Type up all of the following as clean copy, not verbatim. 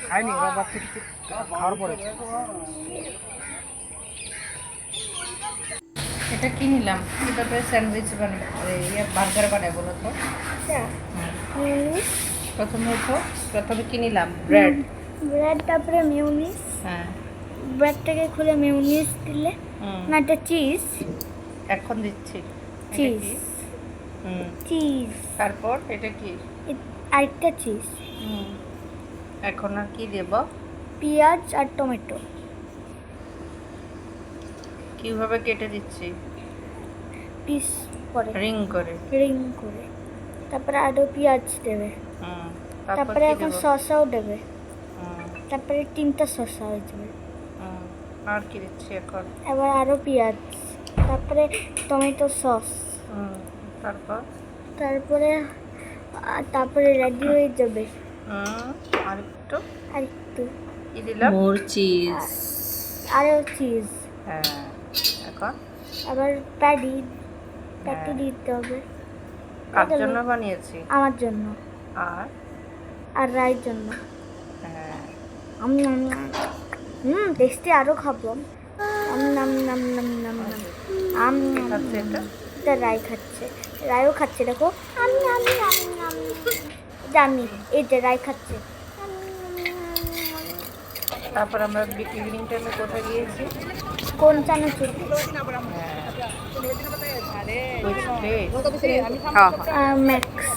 খাইনি ওরা বাচ্চা কিছু খাওয়ার পরে। এটা কি নিলাম? কীভাবে স্যান্ডউইচ বানাই বার্গার বানাই বলো তো? প্রথমে কি নিলাম? ব্রেড। তারপরে মেয়োনিজ। হ্যাঁ, ব্রেডটাকে খুলে মেয়োনিজ দিলে না, এটা চিজ। এখন দিচ্ছি চিজ। চিজ। তারপর এটা কি? আরেকটা চিজ। এখন আর কি দেব? পেঁয়াজ আর টমেটো। কিভাবে কেটে দিচ্ছি? পিস করে, রিং করে। তারপরে আরও পেঁয়াজ দেবে। তারপরে এখন শসাও দেবে। তারপরে 3টা শসা হয়ে যাবে। আর কি দিচ্ছি এখন? এবার আরও পেঁয়াজ, তারপরে টমেটো সস। তারপরে রেডি হয়ে যাবে। আরেকটু কি দিলাম? মোর চিজ। আরও চিজ। হ্যাঁ, এখন আবার প্যাটি দিতে হবে। কার জন্য বানিয়েছি? আমার জন্য আর রাইর জন্য। হ্যাঁ, টেস্টি আরও খাবো। এটা রাই খাচ্ছে, রায়ও খাচ্ছে, দেখো। জানি এই যে রাই খাচ্ছে। তারপর আমরা ইভিনিং টাইমে কোথায় গিয়েছি? কোন চানাচুর? ম্যাক্স।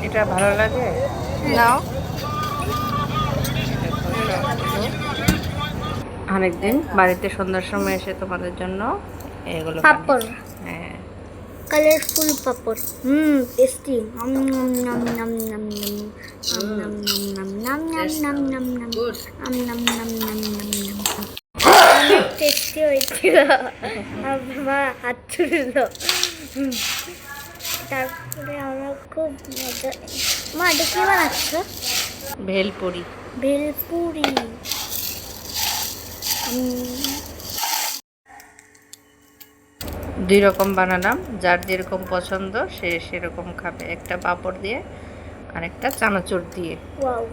এটা ভালো লাগে নাও। আরেকদিন বাড়িতে সন্ধ্যার সময় এসে তোমাদের জন্য এগুলো পাপড়। হ্যাঁ, কালারফুল পাপড়। টেস্টি। টেস্টি হয়েছিল। মা হাত ছুড়ল। তারপরে আমরা খুব মজা। মা এটা কি বানাচ্ছ? ভেলপুরি। ভেলপুরি। দুই রকম বানালাম, যার যেরকম পছন্দ সে সেরকম খাবে। একটা পাঁপড় দিয়ে আর একটা চানাচুর দিয়ে। ওয়াও।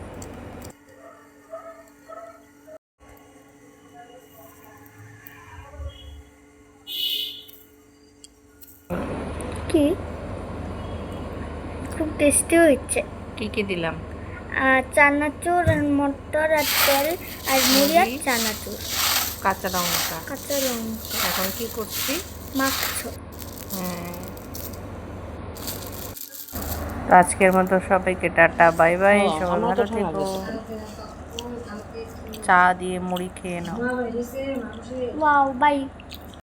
কি খুব টেস্টি হয়েছে। কি কি দিলাম? চানাচুর আর মটর আর তেল আর মুড়ি আর চানাচুর। কাঁচা লঙ্কা। এখন কি করছি? মাখছো। তো আজকের মতো সবাইকে টাটা, বাই বাই। সবাই ভালো থেকো। চা দিয়ে মুড়ি খেয়ে নাও। Wow, by.